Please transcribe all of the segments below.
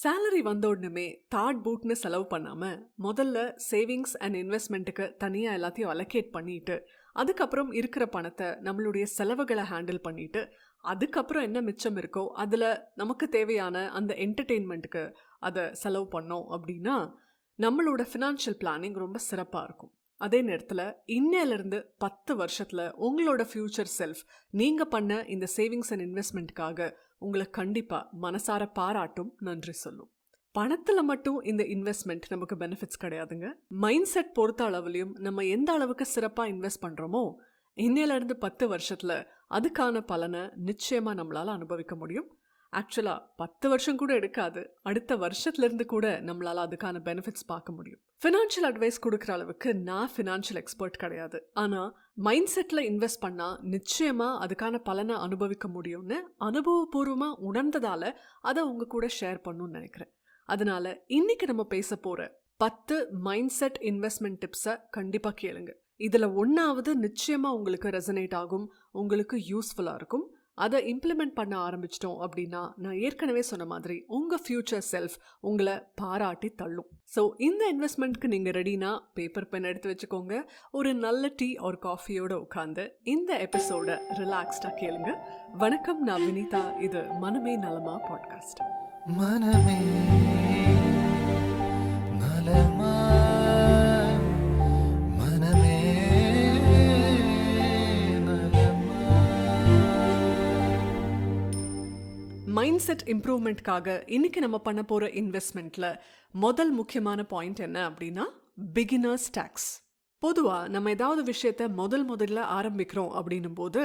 Salary வந்த உடனே thought பூட்னு செலவு பண்ணாமல் முதல்ல சேவிங்ஸ் அண்ட் இன்வெஸ்ட்மெண்ட்டுக்கு தனியாக எல்லாத்தையும் அலோகேட் பண்ணிட்டு அதுக்கப்புறம் இருக்கிற பணத்தை நம்மளுடைய செலவுகளை ஹேண்டில் பண்ணிட்டு அதுக்கப்புறம் என்ன மிச்சம் இருக்கோ அதில் நமக்கு தேவையான அந்த என்டர்டெயின்மெண்ட்டுக்கு அதை செலவு பண்ணோம் அப்படின்னா நம்மளோட ஃபினான்ஷியல் பிளானிங் ரொம்ப சிறப்பாக இருக்கும். அதே நேரத்தில் இன்னையிலேருந்து 10 வருஷத்தில் உங்களோட ஃப்யூச்சர் செல்ஃப் நீங்கள் பண்ண இந்த சேவிங்ஸ் அண்ட் இன்வெஸ்ட்மெண்ட்டுக்காக உங்களை கண்டிப்பாக மனசார பாராட்டும், நன்றி சொல்லும். பணத்தில் மட்டும் இந்த இன்வெஸ்ட்மெண்ட் நமக்கு பெனிஃபிட்ஸ் கிடையாதுங்க. மைண்ட் செட் பொறுத்த அளவுலையும் நம்ம எந்த அளவுக்கு சிறப்பாக இன்வெஸ்ட் பண்ணுறோமோ இன்னையிலேருந்து 10 வருஷத்தில் அதுக்கான பலனை நிச்சயமாக நம்மளால் அனுபவிக்க முடியும். ஆக்சுவலாக 10 வருஷம் கூட எடுக்காது, அடுத்த வருஷத்துலேருந்து கூட நம்மளால் அதுக்கான பெனிஃபிட்ஸ் பார்க்க முடியும். ஃபினான்ஷியல் அட்வைஸ் கொடுக்குற அளவுக்கு நான் ஃபினான்ஷியல் எக்ஸ்பர்ட் கிடையாது. ஆனால் மைண்ட் செட்டில் இன்வெஸ்ட் பண்ணால் நிச்சயமாக அதுக்கான பலனை அனுபவிக்க முடியும்னு அனுபவபூர்வமாக உணர்ந்ததால் அதை உங்கள் கூட ஷேர் பண்ணணும்னு நினைக்கிறேன். அதனால இன்னைக்கு நம்ம பேச போகிற 10 மைண்ட் செட் இன்வெஸ்ட்மெண்ட் டிப்ஸை கண்டிப்பாக கேளுங்க. இதில் ஒன்றாவது நிச்சயமாக உங்களுக்கு ரெசனேட் ஆகும், உங்களுக்கு யூஸ்ஃபுல்லாக இருக்கும். அதை இம்ப்ளிமெண்ட் பண்ண ஆரம்பிச்சிட்டோம் அப்படின்னா நான் ஏற்கனவே சொன்ன மாதிரி உங்கள் ஃப்யூச்சர் செல்ஃப் உங்களை பாராட்டி தள்ளும். ஸோ இந்த இன்வெஸ்ட்மெண்ட்க்கு நீங்கள் ரெடினா பேப்பர் பென் எடுத்து வச்சுக்கோங்க. ஒரு நல்ல டீ ஒரு காஃபியோட உட்காந்து இந்த எபிசோட ரிலாக்ஸ்டாக கேளுங்க. வணக்கம், நான் வினிதா. இது மனமே நலமா பாட்காஸ்ட். மனமே நலமா, மனமே மைண்ட் செட் இம்ப்ரூவ்மெண்ட்காக இன்னைக்கு நம்ம பண்ண போகிற இன்வெஸ்ட்மெண்ட்டில் முதல் முக்கியமான பாயிண்ட் என்ன அப்படின்னா பிகினர்ஸ் டேக்ஸ். பொதுவாக நம்ம ஏதாவது விஷயத்த முதல்ல ஆரம்பிக்கிறோம் அப்படின்னும் போது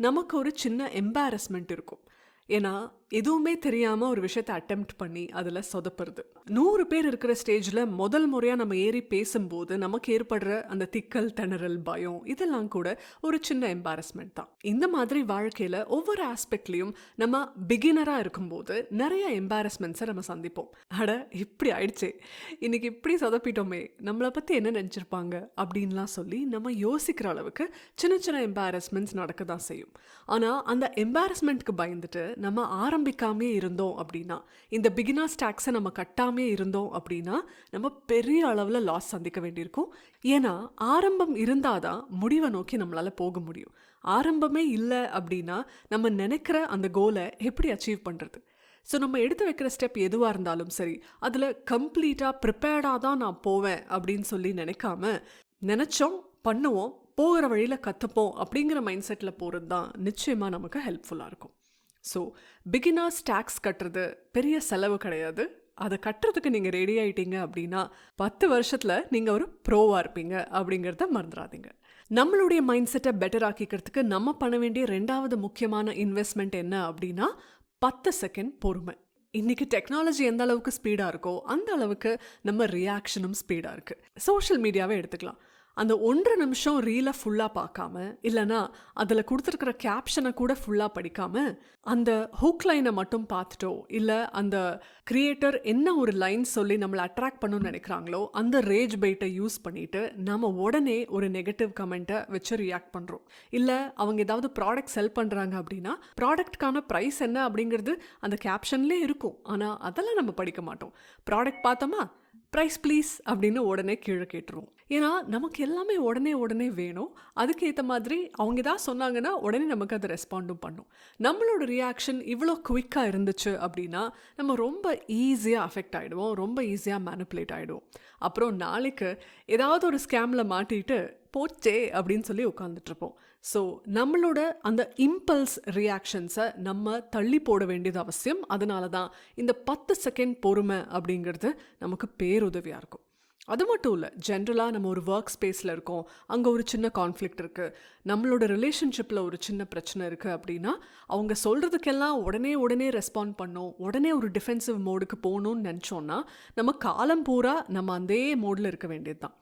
நமக்கு ஒரு சின்ன எம்பாரஸ்மெண்ட் இருக்கும். ஏன்னா எதுவுமே தெரியாமல் ஒரு விஷயத்தை அட்டெம்ப்ட் பண்ணி அதில் சொதப்புறது. 100 பேர் இருக்கிற ஸ்டேஜில் முதல் முறையாக நம்ம ஏறி பேசும்போது நமக்கு ஏற்படுற அந்த திக்கல், திணறல், பயம் இதெல்லாம் கூட ஒரு சின்ன எம்பாரஸ்மெண்ட் தான். இந்த மாதிரி வாழ்க்கையில் ஒவ்வொரு ஆஸ்பெக்ட்லேயும் நம்ம பிகினராக இருக்கும்போது நிறைய எம்பாரஸ்மெண்ட்ஸை நம்ம சந்திப்போம். அட இப்படி ஆயிடுச்சே, இன்னைக்கு இப்படி சொதப்பிட்டோமே, நம்மளை பற்றி என்ன நினச்சிருப்பாங்க அப்படின்லாம் சொல்லி நம்ம யோசிக்கிற அளவுக்கு சின்ன சின்ன எம்பாரஸ்மெண்ட்ஸ் நடக்க தான் செய்யும். ஆனால் அந்த எம்பாரஸ்மெண்ட்க்கு பயந்துட்டு நம்ம ஆரம்பிக்காமே இருந்தோம் அப்படின்னா, இந்த பிகினர்ஸ் டேக்ஸை நம்ம கட்டாமே இருந்தோம் அப்படின்னா நம்ம பெரிய அளவில் லாஸ் சந்திக்க வேண்டியிருக்கும். ஏன்னா ஆரம்பம் இருந்தாதான் முடிவை நோக்கி நம்மளால் போக முடியும். ஆரம்பமே இல்லை அப்படின்னா நம்ம நினைக்கிற அந்த கோலை எப்படி அச்சீவ் பண்ணுறது? ஸோ நம்ம எடுத்து வைக்கிற ஸ்டெப் எதுவாக இருந்தாலும் சரி, அதில் கம்ப்ளீட்டாக ப்ரிப்பேர்டாக தான் நான் போவேன் அப்படின்னு சொல்லி நினைக்காம நினச்சோம், பண்ணுவோம், போகிற வழியில் கற்றுப்போம் அப்படிங்கிற மைண்ட் செட்டில் போகிறது தான் நிச்சயமாக நமக்கு ஹெல்ப்ஃபுல்லாக இருக்கும். ஸோ பிகினர்ஸ் டேக்ஸ் கட்டுறது பெரிய செலவு கிடையாது. அதை கட்டுறதுக்கு நீங்கள் ரெடி ஆகிட்டீங்க அப்படின்னா 10 வருஷத்தில் நீங்கள் ஒரு ப்ரோவாக இருப்பீங்க அப்படிங்கிறத மறந்துடாதீங்க. நம்மளுடைய மைண்ட் செட்டை பெட்டர் ஆக்கிக்கிறதுக்கு நம்ம பண்ண வேண்டிய 2வது முக்கியமான இன்வெஸ்ட்மெண்ட் என்ன அப்படின்னா 10 செகண்ட் பொறுமை. இன்றைக்கி டெக்னாலஜி எந்த அளவுக்கு ஸ்பீடாக இருக்கோ அந்த அளவுக்கு நம்ம ரியாக்ஷனும் ஸ்பீடாக இருக்குது. சோஷியல் மீடியாவே எடுத்துக்கலாம். அந்த 1.5 நிமிஷம் ரீலை ஃபுல்லாக பார்க்காம, இல்லைனா அதில் கொடுத்துருக்கிற கேப்ஷனை கூட ஃபுல்லாக படிக்காமல் அந்த ஹூக் லைனை மட்டும் பார்த்துட்டோ, இல்லை அந்த கிரியேட்டர் என்ன ஒரு லைன் சொல்லி நம்மளை அட்ராக்ட் பண்ணணும்னு நினைக்கிறாங்களோ அந்த ரேஜ் பைட்டை யூஸ் பண்ணிவிட்டு நம்ம உடனே ஒரு நெகட்டிவ் கமெண்ட்டை வச்சு ரியாக்ட் பண்ணுறோம். இல்லை அவங்க ஏதாவது ப்ராடக்ட் செல் பண்ணுறாங்க அப்படின்னா ப்ராடக்ட்கான ப்ரைஸ் என்ன அப்படிங்கிறது அந்த கேப்ஷன்லேயே இருக்கும். ஆனால் அதெல்லாம் நம்ம படிக்க மாட்டோம். ப்ராடக்ட் பார்த்தோமா, ப்ரைஸ் ப்ளீஸ் அப்படின்னு உடனே கீழே கேட்டுருவோம். ஏன்னா நமக்கு எல்லாமே உடனே வேணும். அதுக்கேற்ற மாதிரி அவங்க ஏதாவது சொன்னாங்கன்னா உடனே நமக்கு அதை ரெஸ்பாண்டும் பண்ணும். நம்மளோட ரியாக்ஷன் இவ்வளோ குவிக்காக இருந்துச்சு அப்படின்னா நம்ம ரொம்ப ஈஸியாக அஃபெக்ட் ஆகிடுவோம், ரொம்ப ஈஸியாக மேனிப்புலேட் ஆகிடுவோம். அப்புறம் நாளைக்கு ஏதாவது ஒரு ஸ்கேமில் மாட்டிட்டு போச்சே அப்படின்னு சொல்லி உட்காந்துட்ருப்போம். ஸோ நம்மளோட அந்த இம்பல்ஸ் ரியாக்ஷன்ஸை நம்ம தள்ளி போட வேண்டியது அவசியம். அதனால தான் இந்த 10 செகண்ட் பொறுமை அப்படிங்கிறது நமக்கு பேருதவியாக இருக்கும். அது மட்டும் இல்லை, ஜென்ரலாக நம்ம ஒரு ஒர்க் ஸ்பேஸில் இருக்கோம், அங்கே ஒரு சின்ன கான்ஃப்ளிக்ட் இருக்குது, நம்மளோட ரிலேஷன்ஷிப்பில் ஒரு சின்ன பிரச்சனை இருக்குது அப்படின்னா அவங்க சொல்கிறதுக்கெல்லாம் உடனே ரெஸ்பாண்ட் பண்ணோம், உடனே ஒரு டிஃபென்சிவ் மோடுக்கு போகணும்னு நினச்சோன்னா நம்ம காலம் பூரா நம்ம அதே மோடில் இருக்க வேண்டியது தான்.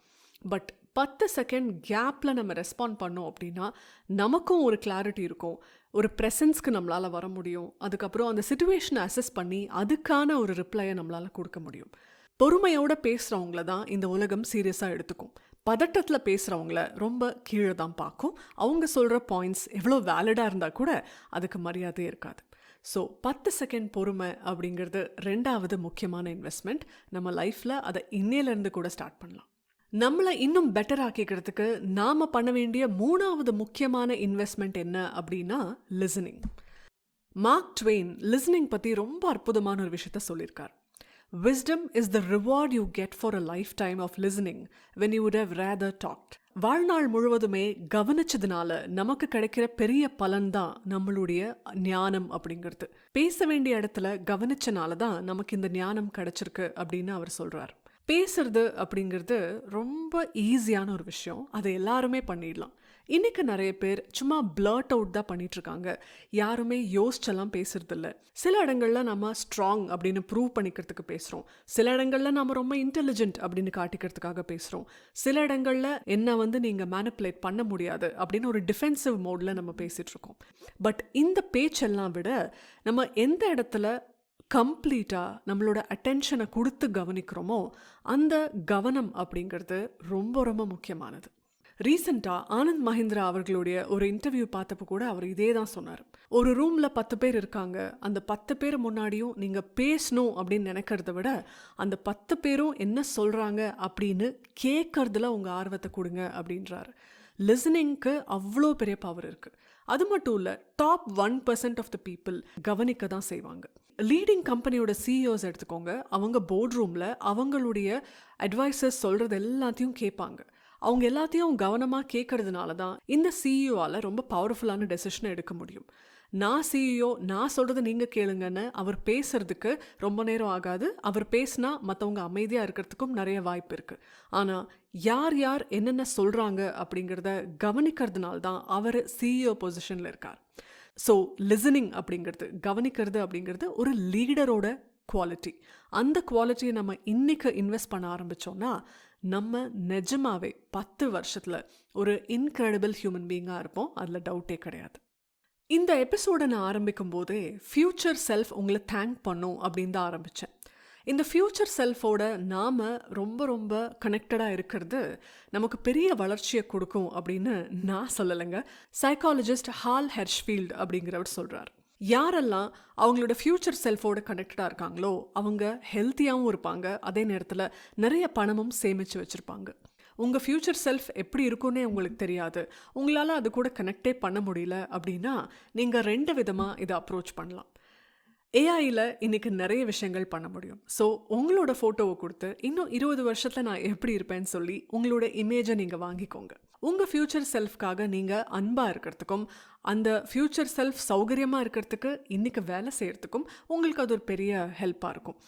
பட் 10 செகண்ட் கேப்பில் நம்ம ரெஸ்பாண்ட் பண்ணோம் அப்படின்னா நமக்கும் ஒரு கிளாரிட்டி இருக்கும், ஒரு ப்ரெசன்ஸ்க்கு நம்மளால் வர முடியும். அதுக்கப்புறம் அந்த சிச்சுவேஷனை அசஸ் பண்ணி அதுக்கான ஒரு ரிப்ளையை நம்மளால் கொடுக்க முடியும். பொறுமையோடு பேசுகிறவங்கள தான் இந்த உலகம் சீரியஸாக எடுத்துக்கும். பதட்டத்தில் பேசுகிறவங்கள ரொம்ப கீழே தான் பார்க்கும். அவங்க சொல்கிற பாயிண்ட்ஸ் எவ்வளோ வேலிடாக இருந்தால் கூட அதுக்கு மரியாதையே இருக்காது. ஸோ 10 செகண்ட் பொறுமை அப்படிங்கிறது ரெண்டாவது முக்கியமான இன்வெஸ்ட்மெண்ட். நம்ம லைஃப்பில் அதை இன்னையிலேருந்து கூட ஸ்டார்ட் பண்ணலாம். நம்மளை இன்னும் பெட்டர் ஆக்கிக்கிறதுக்கு நாம் பண்ண வேண்டிய மூணாவது முக்கியமான இன்வெஸ்ட்மெண்ட் என்ன அப்படின்னா லிசனிங். மார்க் ட்வெயின் லிசனிங் பற்றி ரொம்ப அற்புதமான ஒரு விஷயத்த சொல்லியிருக்கார். Wisdom is the reward you get for a lifetime of listening when you would have rather talked. வாழ்நாள் முழுவதுமே கவனிச்சதுனால நமக்கு கிடைக்கிற பெரிய பலன்தான் நம்மளுடைய ஞானம் அப்படிங்கிறது. பேச வேண்டிய இடத்துல கவனிச்சனால தான் நமக்கு இந்த ஞானம் கிடைச்சிருக்கு அப்படின்னு அவர் சொல்றார். பேசுறது அப்படிங்கிறது ரொம்ப ஈஸியான ஒரு விஷயம். அதை எல்லாருமே பண்ணிடலாம். இன்னைக்கு நிறைய பேர் சும்மா பிளர்ட் அவுட் தான் பண்ணிட்டு இருக்காங்க. யாருமே யோசிச்செல்லாம் பேசுறதில்ல. சில இடங்கள்ல நம்ம ஸ்ட்ராங் அப்படின்னு ப்ரூவ் பண்ணிக்கிறதுக்கு பேசுறோம். சில இடங்கள்ல நம்ம ரொம்ப இன்டெலிஜென்ட் அப்படின்னு காட்டிக்கிறதுக்காக பேசுறோம். சில இடங்கள்ல என்ன நீங்க மேனிப்புலேட் பண்ண முடியாது அப்படின்னு ஒரு டிஃபென்சிவ் மோட்ல நம்ம பேசிட்டு இருக்கோம். பட் இந்த பேச்செல்லாம் விட நம்ம எந்த இடத்துல கம்ப்ளீட்டாக நம்மளோட அட்டென்ஷனை கொடுத்து கவனிக்கிறோமோ அந்த கவனம் அப்படிங்கிறது ரொம்ப ரொம்ப முக்கியமானது. ரீசெண்டாக ஆனந்த் மஹிந்திரா அவர்களுடைய ஒரு இன்டர்வியூ பார்த்தப்போ கூட அவர் இதே தான் சொன்னார். ஒரு ரூமில் 10 பேர் இருக்காங்க. அந்த 10 பேர் முன்னாடியும் நீங்கள் பேசணும் அப்படின்னு நினைக்கிறத விட அந்த 10 பேரும் என்ன சொல்கிறாங்க அப்படின்னு கேட்கறதுல உங்கள் ஆர்வத்தை கொடுங்க அப்படின்றாரு. லிசனிங்க்கு அவ்வளோ பெரிய பவர் இருக்குது. அது மட்டும் இல்லை, டாப் 1% ஆஃப் த பீப்புள் கவனிக்க தான் செய்வாங்க. லீடிங் கம்பெனியோட சிஇஓஸ் எடுத்துக்கோங்க. அவங்க போர்ட் ரூமில் அவங்களுடைய அட்வைசர்ஸ் சொல்கிறது எல்லாத்தையும் கேட்பாங்க. அவங்க எல்லாத்தையும் கவனமாக கேட்கறதுனால தான் இந்த சிஇஓவால் ரொம்ப பவர்ஃபுல்லான டெசிஷனை எடுக்க முடியும். நான் சிஇஓ, நான் சொல்கிறத நீங்கள் கேளுங்கன்னு அவர் பேசுறதுக்கு ரொம்ப நேரம் ஆகாது. அவர் பேசினா மற்றவங்க அமைதியாக இருக்கிறதுக்கும் நிறைய வாய்ப்பு இருக்குது. ஆனால் யார் யார் என்னென்ன சொல்கிறாங்க அப்படிங்கிறத கவனிக்கிறதுனால தான் அவர் சிஇஓ பொசிஷனில் இருக்கார். ஸோ லிசனிங் அப்படிங்கிறது, கவனிக்கிறது அப்படிங்கிறது ஒரு லீடரோட குவாலிட்டி. அந்த குவாலிட்டியை நம்ம இன்னைக்கு இன்வெஸ்ட் பண்ண ஆரம்பித்தோம்னா நம்ம நிஜமாவே 10 வருஷத்தில் ஒரு இன்க்ரெடிபிள் ஹியூமன் பீயிங்காக இருப்போம். அதில் டவுட்டே கிடையாது. இந்த எபிசோடை நான் ஆரம்பிக்கும் போதே ஃப்யூச்சர் செல்ஃப் உங்களை தேங்க் பண்ணும் அப்படின்னு தான் ஆரம்பித்தேன். இந்த ஃப்யூச்சர் செல்ஃபோட நாம் ரொம்ப ரொம்ப கனெக்டடாக இருக்கிறது நமக்கு பெரிய வளர்ச்சியை கொடுக்கும் அப்படின்னு நான் சொல்லலைங்க. சைக்காலஜிஸ்ட் ஹால் ஹெர்ஷ்ஃபீல்ட் அப்படிங்கிறவர் சொல்கிறார். யாரெல்லாம் அவங்களோட ஃப்யூச்சர் செல்ஃபோட கனெக்டடாக இருக்காங்களோ அவங்க ஹெல்த்தியாகவும் இருப்பாங்க, அதே நேரத்தில் நிறைய பணமும் சேமித்து வச்சுருப்பாங்க. உங்கள் ஃப்யூச்சர் செல்ஃப் எப்படி இருக்குன்னே உங்களுக்கு தெரியாது, உங்களால் அது கூட கனெக்டே பண்ண முடியல அப்படின்னா நீங்கள் 2 விதமாக இதை அப்ரோச் பண்ணலாம். ஏஐயில் இன்றைக்கி நிறைய விஷயங்கள் பண்ண முடியும். ஸோ உங்களோட ஃபோட்டோவை கொடுத்து இன்னும் 20 வருஷத்தில் நான் எப்படி இருப்பேன்னு சொல்லி உங்களோட இமேஜை நீங்கள் வாங்கிக்கோங்க. உங்கள் ஃப்யூச்சர் செல்ஃப்காக நீங்கள் அன்பாக இருக்கிறதுக்கும் அந்த ஃப்யூச்சர் செல்ஃப் சௌகரியமாக இருக்கிறதுக்கு இன்றைக்கி வேலை செய்கிறதுக்கும் உங்களுக்கு அது ஒரு பெரிய ஹெல்ப்பாக இருக்கும்.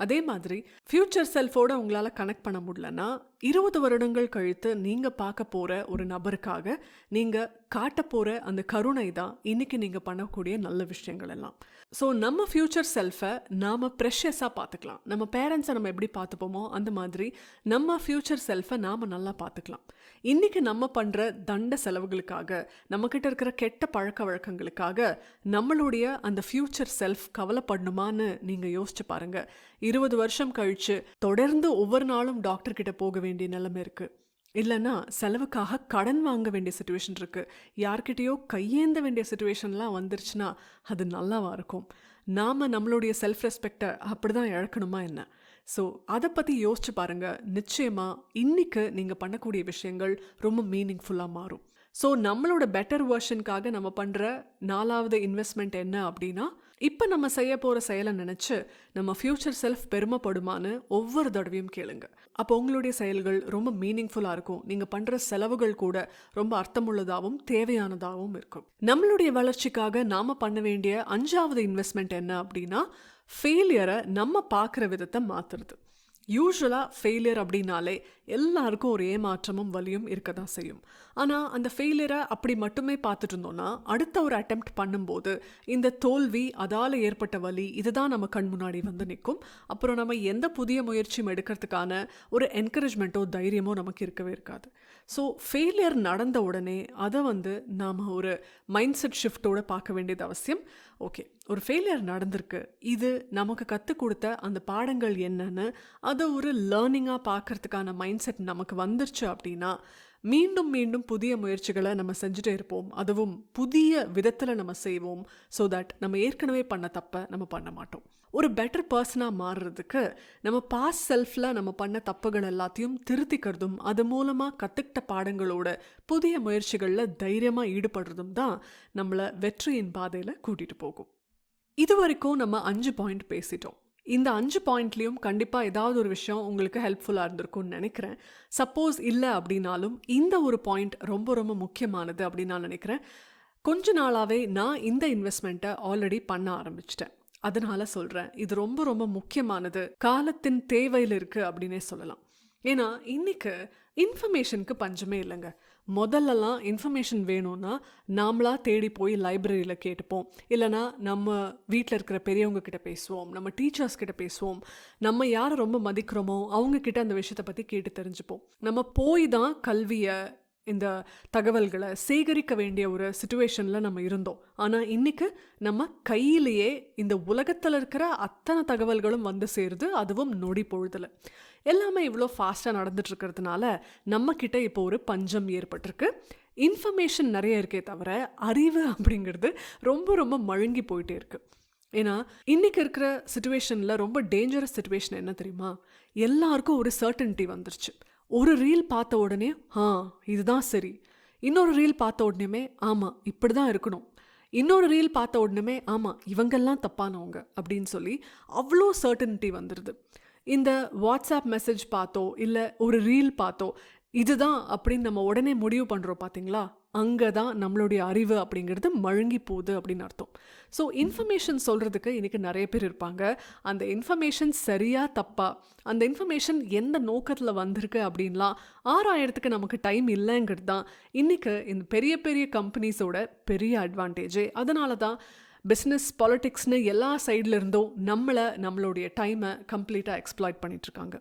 அதே மாதிரி ஃப்யூச்சர் செல்ஃபோட உங்களால் கனெக்ட் பண்ண முடியலன்னா 20 வருடங்கள் கழித்து நீங்கள் பார்க்க போகிற ஒரு நபருக்காக நீங்கள் காட்ட போகிற அந்த கருணை தான் இன்றைக்கி நீங்கள் பண்ணக்கூடிய நல்ல விஷயங்கள் எல்லாம். ஸோ நம்ம ஃப்யூச்சர் செல்ஃபை நாம் ப்ரெஷஸாக பார்த்துக்கலாம். நம்ம பேரண்ட்ஸை நம்ம எப்படி பார்த்துப்போமோ அந்த மாதிரி நம்ம ஃப்யூச்சர் செல்ஃபை நாம் நல்லா பார்த்துக்கலாம். இன்றைக்கி நம்ம பண்ணுற தண்ட செலவுகளுக்காக, நம்மக்கிட்ட இருக்கிற கெட்ட பழக்க வழக்கங்களுக்காக நம்மளுடைய அந்த ஃப்யூச்சர் செல்ஃப் கவலைப்படணுமான்னு நீங்கள் யோசிச்சு பாருங்கள். 20 வருஷம் கழித்து தொடர்ந்து ஒவ்வொரு நாளும் டாக்டர்கிட்ட போக வேண்டிய நிலைமை இருக்குது. இல்லைன்னா செலவுக்காக கடன் வாங்க வேண்டிய சுச்சுவேஷன் இருக்குது. யார்கிட்டயோ கையேந்த வேண்டிய சுச்சுவேஷன்லாம் வந்துருச்சுன்னா அது நல்லாவா இருக்கும்? நாம் நம்மளுடைய செல்ஃப் ரெஸ்பெக்டை அப்படி தான் இழக்கணுமா என்ன? ஸோ அதை பற்றி யோசிச்சு பாருங்கள். நிச்சயமாக இன்றைக்கு நீங்கள் பண்ணக்கூடிய விஷயங்கள் ரொம்ப மீனிங்ஃபுல்லாக மாறும். ஸோ நம்மளோட பெட்டர் வெர்ஷனுக்காக நம்ம பண்ணுற 4வது இன்வெஸ்ட்மெண்ட் என்ன அப்படின்னா, இப்போ நம்ம செய்ய போகிற செயலை நினச்சி நம்ம ஃப்யூச்சர் செல்ஃப் பெருமைப்படுமான்னு ஒவ்வொரு தடவையும் கேளுங்க. அப்போ உங்களுடைய செயல்கள் ரொம்ப மீனிங்ஃபுல்லாக இருக்கும். நீங்கள் பண்ணுற செலவுகள் கூட ரொம்ப அர்த்தமுள்ளதாகவும் தேவையானதாகவும் இருக்கும். நம்மளுடைய வளர்ச்சிக்காக நாம் பண்ண வேண்டிய 5வது இன்வெஸ்ட்மெண்ட் என்ன அப்படின்னா, ஃபெயிலியரை நம்ம பார்க்குற விதத்தை மாற்றுறது. யூஸ்வலாக ஃபெயிலியர் அப்படின்னாலே எல்லாருக்கும் ஒரு ஏமாற்றமும் வலியும் இருக்க தான் செய்யும். ஆனால் அந்த ஃபெயிலியரை அப்படி மட்டுமே பார்த்துட்டு இருந்தோம்னா அடுத்த ஒரு அட்டெம்ப்ட் பண்ணும்போது இந்த தோல்வி, அதால் ஏற்பட்ட வலி, இதுதான் நம்ம கண் முன்னாடி வந்து நிற்கும். அப்புறம் நம்ம எந்த புதிய முயற்சியும் எடுக்கிறதுக்கான ஒரு என்கரேஜ்மெண்ட்டோ தைரியமோ நமக்கு இருக்கவே இருக்காது. ஸோ ஃபெயிலியர் நடந்த உடனே அதை நாம் ஒரு மைண்ட் செட் ஷிஃப்டோடு பார்க்க வேண்டியது அவசியம். ஓகே, ஒரு ஃபெயிலியர் நடந்திருக்கு, இது நமக்கு கற்றுக் கொடுத்த அந்த பாடங்கள் என்னன்னு அதை ஒரு லேர்னிங்காக பார்க்கறதுக்கான மைண்ட் செட் நமக்கு வந்துருச்சு அப்படின்னா மீண்டும் மீண்டும் புதிய முயற்சிகளை நம்ம செஞ்சுட்டே இருப்போம். அதுவும் புதிய விதத்தில் நம்ம செய்வோம். ஸோ தட் நம்ம ஏற்கனவே பண்ண தப்பை நம்ம பண்ண மாட்டோம். ஒரு பெட்டர் பர்சனாக மாறுறதுக்கு நம்ம பாஸ்ட் செல்ஃபில் நம்ம பண்ண தப்புகள் எல்லாத்தையும் திருத்திக்கிறதும் அது மூலமாக கற்றுக்கிட்ட பாடங்களோட புதிய முயற்சிகளில் தைரியமாக ஈடுபடுறதும் தான் நம்மளை வெற்றியின் பாதையில் கூட்டிகிட்டு போகும். இது வரைக்கும் நம்ம 5 பாயிண்ட் பேசிட்டோம். இந்த 5 பாயிண்ட்லேயும் கண்டிப்பாக ஏதாவது ஒரு விஷயம் உங்களுக்கு ஹெல்ப்ஃபுல்லாக இருந்திருக்கும்னு நினைக்கிறேன். சப்போஸ் இல்லை அப்படின்னாலும் இந்த ஒரு பாயிண்ட் ரொம்ப ரொம்ப முக்கியமானது அப்படின்னு நான் நினைக்கிறேன். கொஞ்ச நாளாகவே நான் இந்த இன்வெஸ்ட்மெண்ட்டை ஆல்ரெடி பண்ண ஆரம்பிச்சிட்டேன். அதனால சொல்கிறேன், இது ரொம்ப ரொம்ப முக்கியமானது, காலத்தின் தேவையில் இருக்குது அப்படின்னே சொல்லலாம். ஏன்னா இன்னைக்கு இன்ஃபர்மேஷனுக்கு பஞ்சமே இல்லைங்க. முதல்லலாம் இன்ஃபர்மேஷன் வேணும்னா நாமளாக தேடி போய் லைப்ரரியில் கேட்டுப்போம், இல்லைனா நம்ம வீட்டில் இருக்கிற பெரியவங்க கிட்ட பேசுவோம், நம்ம டீச்சர்ஸ் கிட்ட பேசுவோம், நம்ம யாரை ரொம்ப மதிக்கிறோமோ அவங்கக்கிட்ட அந்த விஷயத்தை பற்றி கேட்டு தெரிஞ்சுப்போம். நம்ம போய் தான் கல்வியை, இந்த தகவல்களை சேகரிக்க வேண்டிய ஒரு சிச்சுவேஷனில் நம்ம இருந்தோம். ஆனால் இன்றைக்கி நம்ம கையிலேயே இந்த உலகத்தில் இருக்கிற அத்தனை தகவல்களும் வந்து சேருது, அதுவும் நொடி பொழுதில். எல்லாமே இவ்வளோ ஃபாஸ்ட்டாக நடந்துட்டுருக்கிறதுனால நம்மக்கிட்ட இப்போ ஒரு பஞ்சம் ஏற்பட்டிருக்கு. இன்ஃபர்மேஷன் நிறைய இருக்கே தவிர அறிவு அப்படிங்கிறது ரொம்ப ரொம்ப மழுங்கி போயிட்டே இருக்குது. ஏன்னா இன்றைக்கி இருக்கிற சிச்சுவேஷனில் ரொம்ப டேஞ்சரஸ் சிச்சுவேஷன் என்ன தெரியுமா? எல்லாருக்கும் ஒரு சர்டனிட்டி வந்துருச்சு. ஒரு ரீல் பார்த்த உடனே இதுதான் சரி, இன்னொரு ரீல் பார்த்த உடனே ஆமாம் இப்படி தான் இருக்கணும், இன்னொரு ரீல் பார்த்த உடனே ஆமாம் இவங்கெல்லாம் தப்பானவங்க அப்படின்னு சொல்லி அவ்வளோ சர்டனிட்டி வந்துடுது. இந்த வாட்ஸ்அப் மெசேஜ் பார்த்தோ இல்லை ஒரு ரீல் பார்த்தோ இதுதான் அப்படின்னு நம்ம உடனே முடிவு பண்ணுறோம் பார்த்தீங்களா? அங்கே தான் நம்மளுடைய அறிவு அப்படிங்கிறது மழுங்கி போகுது அப்படின்னு அர்த்தம். ஸோ இன்ஃபர்மேஷன் சொல்கிறதுக்கு இன்றைக்கி நிறைய பேர் இருப்பாங்க. அந்த இன்ஃபர்மேஷன் சரியாக தப்பா, அந்த இன்ஃபர்மேஷன் எந்த நோக்கத்தில் வந்திருக்கு அப்படின்லாம் ஆராயறதுக்கு நமக்கு டைம் இல்லைங்கிறது தான் இன்றைக்கி இந்த பெரிய பெரிய கம்பெனிஸோட பெரிய அட்வான்டேஜே. அதனால தான் பிஸ்னஸ், பாலிட்டிக்ஸ்னு எல்லா சைடில் இருந்தும் நம்மளுடைய டைமை கம்ப்ளீட்டாக எக்ஸ்ப்ளாய்ட் பண்ணிகிட்ருக்காங்க.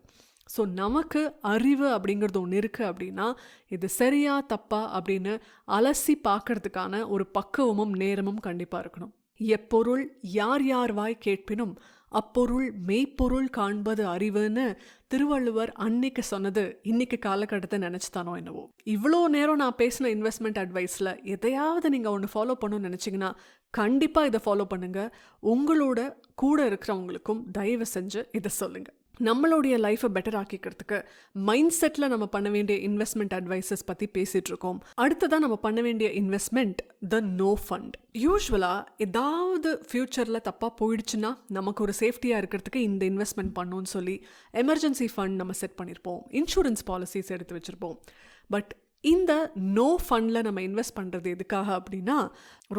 ஸோ நமக்கு அறிவு அப்படிங்கிறது ஒன்று இருக்குது அப்படின்னா இது சரியா தப்பா அப்படின்னு அலசி பார்க்கறதுக்கான ஒரு பக்குவமும் நேரமும் கண்டிப்பாக இருக்கணும். எப்பொருள் யார் யார் வாய் கேட்பினும் அப்பொருள் மெய்ப்பொருள் காண்பது அறிவுன்னு திருவள்ளுவர் அன்னைக்கு சொன்னது இன்னைக்கு காலகட்டத்தை நினச்சித்தானோ என்னவோ. இவ்வளோ நேரம் நான் பேசின இன்வெஸ்ட்மெண்ட் அட்வைஸில் எதையாவது நீங்கள் ஒன்று ஃபாலோ பண்ணணும்னு நினச்சிங்கன்னா கண்டிப்பாக இதை ஃபாலோ பண்ணுங்கள். உங்களோட கூட இருக்கிறவங்களுக்கும் தயவு செஞ்சு இதை சொல்லுங்கள். நம்மளுடைய லைஃப்பை பெட்டர் ஆக்கிக்கிறதுக்கு மைண்ட் செட்டில் நம்ம பண்ண வேண்டிய இன்வெஸ்ட்மெண்ட் அட்வைசஸ் பற்றி பேசிகிட்டு இருக்கோம். அடுத்ததான் நம்ம பண்ண வேண்டிய இன்வெஸ்ட்மெண்ட் த நோ ஃபண்ட். யூஸ்வலாக ஏதாவது ஃப்யூச்சரில் தப்பாக போயிடுச்சுன்னா நமக்கு ஒரு சேஃப்டியாக இருக்கிறதுக்கு இந்த இன்வெஸ்ட்மெண்ட் பண்ணணும்னு சொல்லி எமர்ஜென்சி ஃபண்ட் நம்ம செட் பண்ணியிருப்போம், இன்சூரன்ஸ் பாலிசிஸ் எடுத்து வச்சுருப்போம். பட் இந்த நோ ஃபண்டில் நம்ம இன்வெஸ்ட் பண்ணுறது எதுக்காக அப்படின்னா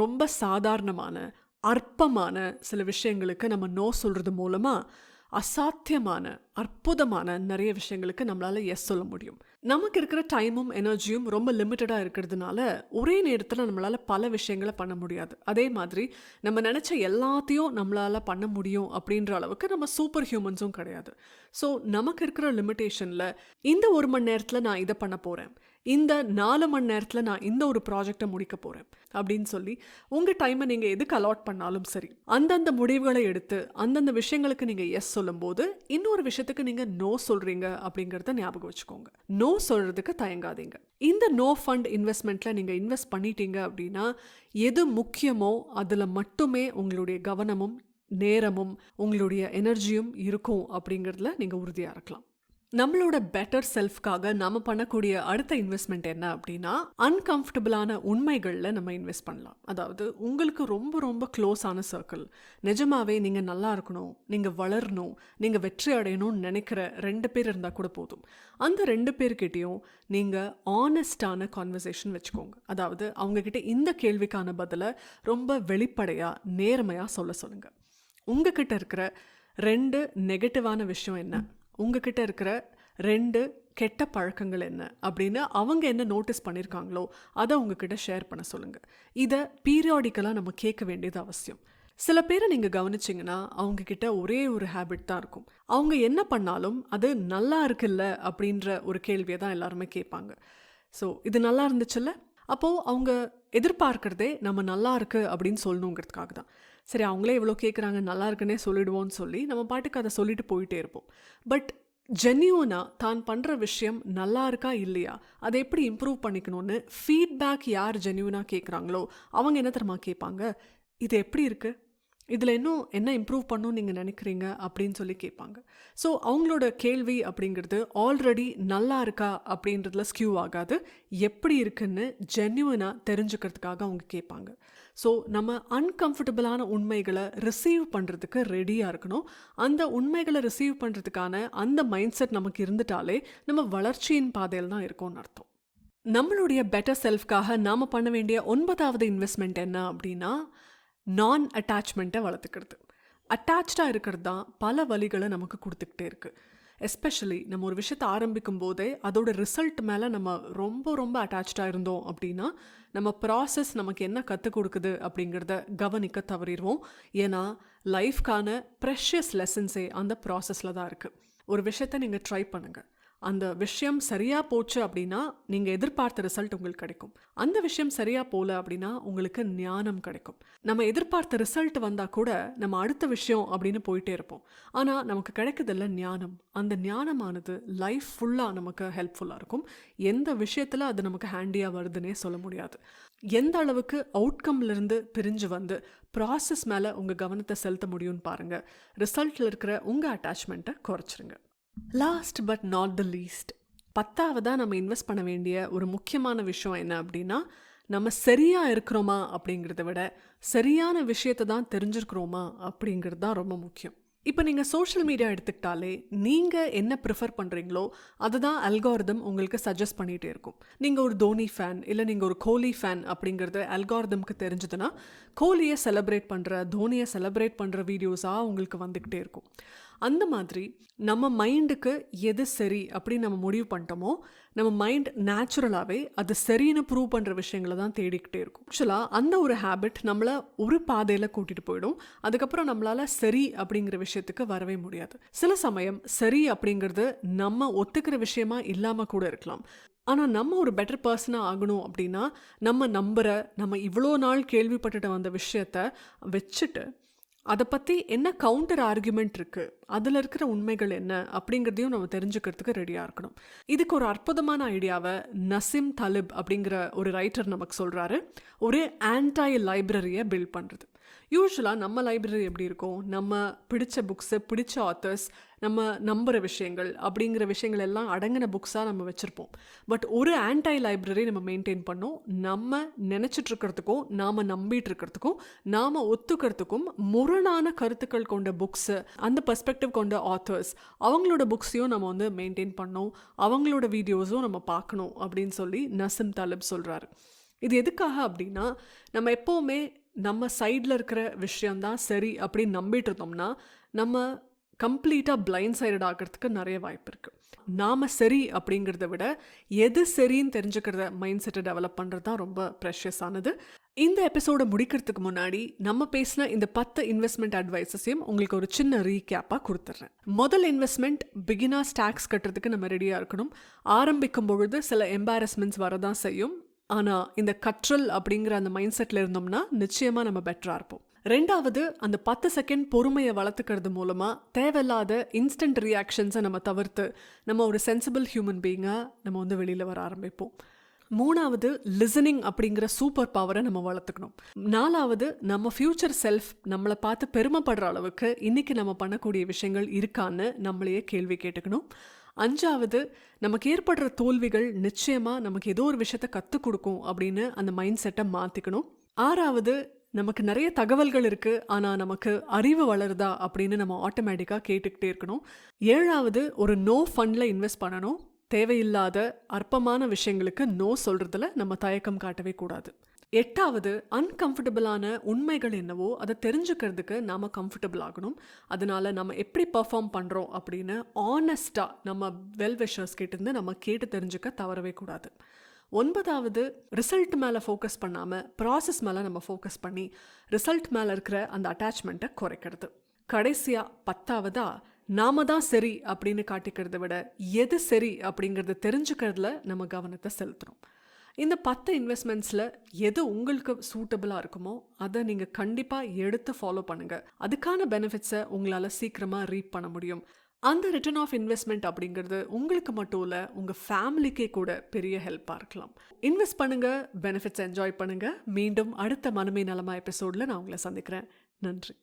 ரொம்ப சாதாரணமான அற்பமான சில விஷயங்களுக்கு நம்ம நோ சொல்கிறது மூலமாக அசாத்தியமான அற்புதமான நிறைய விஷயங்களுக்கு நம்மளால் எஸ் சொல்ல முடியும். நமக்கு இருக்கிற டைமும் எனர்ஜியும் ரொம்ப லிமிட்டடாக இருக்கிறதுனால ஒரே நேரத்தில் நம்மளால் பல விஷயங்களை பண்ண முடியாது. அதே மாதிரி நம்ம நினச்ச எல்லாத்தையும் நம்மளால் பண்ண முடியும் அப்படின்ற அளவுக்கு நம்ம சூப்பர் ஹியூமன்ஸும் கிடையாது. ஸோ நமக்கு இருக்கிற லிமிட்டேஷனில் இந்த 1 மணி நேரத்தில் நான் இதை பண்ண போகிறேன், இந்த 4 மணி நேரத்தில் நான் இந்த ஒரு ப்ராஜெக்டை முடிக்க போகிறேன் அப்படின்னு சொல்லி உங்கள் டைமை நீங்கள் எதுக்கு அலாட் பண்ணாலும் சரி, அந்தந்த முடிவுகளை எடுத்து அந்தந்த விஷயங்களுக்கு நீங்கள் எஸ் சொல்லும்போது இன்னொரு விஷயத்துக்கு நீங்கள் நோ சொல்கிறீங்க அப்படிங்கிறத ஞாபகம் வச்சுக்கோங்க. நோ சொல்கிறதுக்கு தயங்காதீங்க. இந்த நோ ஃபண்ட் இன்வெஸ்ட்மெண்ட்டில் நீங்கள் இன்வெஸ்ட் பண்ணிட்டீங்க அப்படின்னா எது முக்கியமோ அதில் மட்டுமே உங்களுடைய கவனமும் நேரமும் உங்களுடைய எனர்ஜியும் இருக்கும் அப்படிங்கிறதுல நீங்கள் உறுதியாக இருக்கலாம். நம்மளோட பெட்டர் செல்ஃப்காக நம்ம பண்ணக்கூடிய அடுத்த இன்வெஸ்ட்மெண்ட் என்ன அப்படின்னா அன்கம்ஃபர்டபுளான உண்மைகளில் நம்ம இன்வெஸ்ட் பண்ணலாம். அதாவது உங்களுக்கு ரொம்ப ரொம்ப க்ளோஸான சர்க்கிள், நிஜமாவே நீங்கள் நல்லா இருக்கணும், நீங்கள் வளரணும், நீங்கள் வெற்றி அடையணும்னு நினைக்கிற 2 பேர் இருந்தால் கூட போதும். அந்த 2 பேர்கிட்டையும் நீங்கள் ஆனஸ்டான கான்வர்சேஷன் வச்சுக்கோங்க. அதாவது அவங்கக்கிட்ட இந்த கேள்விக்கான பதிலை ரொம்ப வெளிப்படையாக நேர்மையாக சொல்லுங்கள். உங்ககிட்ட இருக்கிற 2 நெகட்டிவான விஷயம் என்ன, உங்ககிட்ட இருக்கிற 2 கெட்ட பழக்கங்கள் என்ன அப்படின்னு அவங்க என்ன நோட்டீஸ் பண்ணியிருக்காங்களோ அதை உங்ககிட்ட ஷேர் பண்ண சொல்லுங்கள். இதை பீரியாடிக்கலாக நம்ம கேட்க வேண்டியது அவசியம். சில பேரை நீங்கள் கவனிச்சிங்கன்னா அவங்கக்கிட்ட ஒரே ஒரு ஹேபிட் தான் இருக்கும். அவங்க என்ன பண்ணாலும் அது நல்லா இருக்குல்ல அப்படின்ற ஒரு கேள்வியை தான் எல்லாருமே கேட்பாங்க. ஸோ இது நல்லா இருந்துச்சுல்ல, அப்போது அவங்க எதிர்பார்க்கிறதே நம்ம நல்லா இருக்கு அப்படின்னு சொல்லணுங்கிறதுக்காக தான். சரி அவங்களே எவ்வளோ கேட்குறாங்க, நல்லா இருக்குன்னே சொல்லிடுவோன்னு சொல்லி நம்ம பாட்டுக்கு அதை சொல்லிட்டு போயிட்டே இருப்போம். பட் ஜென்யூனா தான் பண்ணுற விஷயம் நல்லா இருக்கா இல்லையா, அதை எப்படி இம்ப்ரூவ் பண்ணிக்கணும்னு ஃபீட்பேக் யார் ஜென்யூனாக கேட்குறாங்களோ அவங்க என்ன தெரியுமா கேட்பாங்க, இது எப்படி இருக்குது, இதில் இன்னும் என்ன இம்ப்ரூவ் பண்ணணும்னு நீங்கள் நினைக்கிறீங்க அப்படின்னு சொல்லி கேட்பாங்க. ஸோ அவங்களோட கேள்வி அப்படிங்கிறது ஆல்ரெடி நல்லா இருக்கா அப்படின்றதுல ஸ்கியூ ஆகாது, எப்படி இருக்குன்னு ஜென்யூனாக தெரிஞ்சுக்கிறதுக்காக அவங்க கேட்பாங்க. ஸோ நம்ம அன்கம்ஃபர்டபுளான உண்மைகளை ரிசீவ் பண்ணுறதுக்கு ரெடியாக இருக்கணும். அந்த உண்மைகளை ரிசீவ் பண்ணுறதுக்கான அந்த மைண்ட் செட் நமக்கு இருந்துட்டாலே நம்ம வளர்ச்சியின் பாதையில் தான் இருக்கோம்னு அர்த்தம். நம்மளுடைய பெட்டர் செல்ஃப்காக நாம் பண்ண வேண்டிய 9வது இன்வெஸ்ட்மெண்ட் என்ன அப்படின்னா, நான் அட்டாச்மெண்ட்டை வளர்த்துக்கிறது. அட்டாச்சாக இருக்கிறது தான் பல வழிகளை நமக்கு கொடுத்துக்கிட்டே இருக்குது. எஸ்பெஷலி நம்ம ஒரு விஷயத்தை ஆரம்பிக்கும் போதே அதோட ரிசல்ட் மேலே நம்ம ரொம்ப ரொம்ப அட்டாச்சாக இருந்தோம் அப்படின்னா நம்ம ப்ராசஸ் நமக்கு என்ன கற்றுக் கொடுக்குது அப்படிங்கிறத கவனிக்க தவறிடுவோம். ஏன்னா லைஃப்கான ப்ரெஷியஸ் லெசன்ஸே அந்த ப்ராசஸில் தான் இருக்குது. ஒரு விஷயத்தை நீங்கள் ட்ரை பண்ணுங்கள், அந்த விஷயம் சரியாக போச்சு அப்படின்னா நீங்கள் எதிர்பார்த்த ரிசல்ட் உங்களுக்கு கிடைக்கும். அந்த விஷயம் சரியாக போகல அப்படின்னா உங்களுக்கு ஞானம் கிடைக்கும். நம்ம எதிர்பார்த்த ரிசல்ட் வந்தால் கூட நம்ம அடுத்த விஷயம் அப்படின்னு போயிட்டே இருப்போம். ஆனால் நமக்கு கிடைக்கிறதில்ல ஞானம். அந்த ஞானமானது லைஃப் ஃபுல்லாக நமக்கு ஹெல்ப்ஃபுல்லாக இருக்கும். எந்த விஷயத்தில் அது நமக்கு ஹேண்டியாக வருதுன்னே சொல்ல முடியாது. எந்த அளவுக்கு அவுட்கம்லேருந்து பிரிஞ்சு வந்து ப்ராசஸ் மேலே உங்கள் கவனத்தை செலுத்த முடியும்னு பாருங்கள். ரிசல்ட்டில் இருக்கிற உங்கள் அட்டாச்மெண்ட்டை குறைச்சிருங்க. Last but not the least, 10ஆவதாக நம்ம இன்வெஸ்ட் பண்ண வேண்டிய ஒரு முக்கியமான விஷயம் என்ன அப்படின்னா, நம்ம சரியாக இருக்கிறோமா அப்படிங்கிறத விட சரியான விஷயத்தை தான் தெரிஞ்சிருக்கிறோமா அப்படிங்கிறது தான் ரொம்ப முக்கியம். இப்போ நீங்கள் சோஷியல் மீடியா எடுத்துக்கிட்டாலே நீங்கள் என்ன ப்ரிஃபர் பண்ணுறீங்களோ அதுதான் அல்காரிதம் உங்களுக்கு சஜஸ்ட் பண்ணிகிட்டே இருக்கும். நீங்கள் ஒரு தோனி ஃபேன் இல்லை நீங்கள் ஒரு கோலி ஃபேன் அப்படிங்கிறது அல்காரிதம்க்கு தெரிஞ்சதுன்னா கோலியை செலிப்ரேட் பண்ணுற, தோனியை செலிப்ரேட் பண்ணுற வீடியோஸாக உங்களுக்கு வந்துக்கிட்டே இருக்கும். அந்த மாதிரி நம்ம மைண்டுக்கு எது சரி அப்படின்னு நம்ம முடிவு பண்ணிட்டோமோ நம்ம மைண்ட் நேச்சுரலாகவே அது சரின்னு ப்ரூவ் பண்ணுற விஷயங்களை தான் தேடிக்கிட்டே இருக்கும். ஆக்சுவலாக அந்த ஒரு ஹேபிட் நம்மளை ஒரு பாதையில் கூட்டிகிட்டு போயிடும். அதுக்கப்புறம் நம்மளால் சரி அப்படிங்கிற விஷயத்துக்கு வரவே முடியாது. சில சமயம் சரி அப்படிங்கிறது நம்ம ஒத்துக்கிற விஷயமா இல்லாமல் கூட இருக்கலாம். ஆனால் நம்ம ஒரு பெட்டர் பர்சனாக ஆகணும் அப்படின்னா நம்ம இவ்வளோ நாள் கேள்விப்பட்டுட்டு வந்த விஷயத்த வச்சுட்டு அதை பற்றி என்ன கவுண்டர் ஆர்குமெண்ட் இருக்குது, அதில் இருக்கிற உண்மைகள் என்ன அப்படிங்கிறதையும் நம்ம தெரிஞ்சுக்கிறதுக்கு ரெடியாக இருக்கணும். இதுக்கு ஒரு அற்புதமான ஐடியாவை நசீம் தலிப் அப்படிங்கிற ஒரு ரைட்டர் நமக்கு சொல்கிறாரு. ஒரு ஆன்டை லைப்ரரியை பில்ட் பண்ணுறது. யூஸ்வலாக நம்ம லைப்ரரி எப்படி இருக்கும், நம்ம பிடிச்ச புக்ஸு, பிடிச்ச ஆத்தர்ஸ், நம்ம நம்புகிற விஷயங்கள் அப்படிங்கிற விஷயங்கள் எல்லாம் அடங்கின புக்ஸாக நம்ம வச்சுருப்போம். பட் ஒரு ஆன்டை லைப்ரரி நம்ம மெயின்டைன் பண்ணோம். நம்ம நினச்சிட்ருக்கிறதுக்கும் நாம் நம்பிட்டு இருக்கிறதுக்கும் நாம் ஒத்துக்கிறதுக்கும் முரணான கருத்துக்கள் கொண்ட புக்ஸு, அந்த பெர்ஸ்பெக்டிவ் கொண்ட ஆத்தர்ஸ், அவங்களோட புக்ஸையும் நம்ம வந்து மெயின்டைன் பண்ணோம், அவங்களோட வீடியோஸும் நம்ம பார்க்கணும் அப்படின்னு சொல்லி நசீம் தலிப் சொல்கிறாரு. இது எதுக்காக அப்படின்னா, நம்ம எப்போவுமே நம்ம சைடில் இருக்கிற விஷயந்தான் சரி அப்படின்னு நம்பிட்டு இருந்தோம்னா நம்ம கம்ப்ளீட்டாக பிளைண்ட் சைடட் ஆகிறதுக்கு நிறைய வாய்ப்பு இருக்குது. நாம் சரி அப்படிங்கிறத விட எது சரின்னு தெரிஞ்சுக்கிறத மைண்ட் செட்டை டெவலப் பண்ணுறது தான் ரொம்ப ப்ரெஷியஸ் ஆனது. இந்த எபிசோடை முடிக்கிறதுக்கு முன்னாடி நம்ம பேசின இந்த 10 இன்வெஸ்ட்மெண்ட் அட்வைஸஸையும் உங்களுக்கு ஒரு சின்ன ரீகேப்பாக கொடுத்துட்றேன். முதல் இன்வெஸ்ட்மெண்ட், பிகினர்ஸ் டேக்ஸ் கட்டுறதுக்கு நம்ம ரெடியாக இருக்கணும். ஆரம்பிக்கும் பொழுது சில எம்பாரஸ்மெண்ட்ஸ் வரதான் செய்யும். ஆனால் இந்த கற்றல் அப்படிங்கிற அந்த மைண்ட் செட்டில் இருந்தோம்னா நிச்சயமாக நம்ம பெட்டராக இருப்போம். 2வது, அந்த 10 செகண்ட் பொறுமையை வளர்த்துக்கிறது மூலமாக தேவையில்லாத இன்ஸ்டன்ட் ரியாக்ஷன்ஸை நம்ம தவிர்த்து நம்ம ஒரு சென்சிபிள் ஹியூமன் பீயிங்காக நம்ம வந்து வெளியில் வர ஆரம்பிப்போம். 3வது, லிசனிங் அப்படிங்கிற சூப்பர் பவரை நம்ம வளர்த்துக்கணும். 4வது, நம்ம ஃப்யூச்சர் செல்ஃப் நம்மளை பார்த்து பெருமைப்படுற அளவுக்கு இன்றைக்கி நம்ம பண்ணக்கூடிய விஷயங்கள் இருக்கான்னு நம்மளையே கேள்வி கேட்டுக்கணும். 5வது, நமக்கு ஏற்படுற தோல்விகள் நிச்சயமாக நமக்கு ஏதோ ஒரு விஷயத்தை கற்றுக் கொடுக்கும் அப்படின்னு அந்த மைண்ட் செட்டை மாற்றிக்கணும். 6வது, நமக்கு நிறைய தகவல்கள் இருக்குது ஆனால் நமக்கு அறிவு வளருதா அப்படின்னு நம்ம ஆட்டோமேட்டிக்காக கேட்டுக்கிட்டே இருக்கணும். 7வது, ஒரு நோ ஃபண்டில் இன்வெஸ்ட் பண்ணணும். தேவையில்லாத அற்பமான விஷயங்களுக்கு நோ சொல்கிறதுல நம்ம தயக்கம் காட்டவே கூடாது. 8வது, அன்கம்ஃபர்டபுளான உண்மைகள் என்னவோ அதை தெரிஞ்சுக்கிறதுக்கு நாம் கம்ஃபர்டபுள் ஆகணும். அதனால் நம்ம எப்படி பர்ஃபார்ம் பண்ணுறோம் அப்படின்னு ஆனஸ்ட்டாக நம்ம வெல்விஷர்ஸ் கிட்டேருந்து நம்ம கேட்டு தெரிஞ்சுக்க தவறவே கூடாது. 9வது, ரிசல்ட் மேலே ஃபோக்கஸ் பண்ணாமல் ப்ராசஸ் மேலே நம்ம ஃபோக்கஸ் பண்ணி ரிசல்ட் மேலே இருக்கிற அந்த அட்டாச்மெண்ட்டை குறைக்கிறது. கடைசியாக 10வதா, நாம தான் சரி அப்படின்னு காட்டிக்கிறத விட எது சரி அப்படிங்கிறத தெரிஞ்சுக்கிறதுல நம்ம கவனத்தை செலுத்தணும். இந்த 10 இன்வெஸ்ட்மெண்ட்ஸில் எது உங்களுக்கு சூட்டபிளாக இருக்குமோ அதை நீங்கள் கண்டிப்பாக எடுத்து ஃபாலோ பண்ணுங்கள். அதுக்கான பெனிஃபிட்ஸை உங்களால் சீக்கிரமாக ரீப் பண்ண முடியும். அந்த ரிட்டர்ன் ஆஃப் இன்வெஸ்ட்மெண்ட் அப்படிங்கிறது உங்களுக்கு மட்டும் இல்லை, உங்கள் ஃபேமிலிக்கே கூட பெரிய ஹெல்ப்பாக இருக்கலாம். இன்வெஸ்ட் பண்ணுங்க, பெனிஃபிட்ஸ் என்ஜாய் பண்ணுங்க. மீண்டும் அடுத்த மனமே நலமா எபிசோடில் நான் உங்களை சந்திக்கிறேன். நன்றி.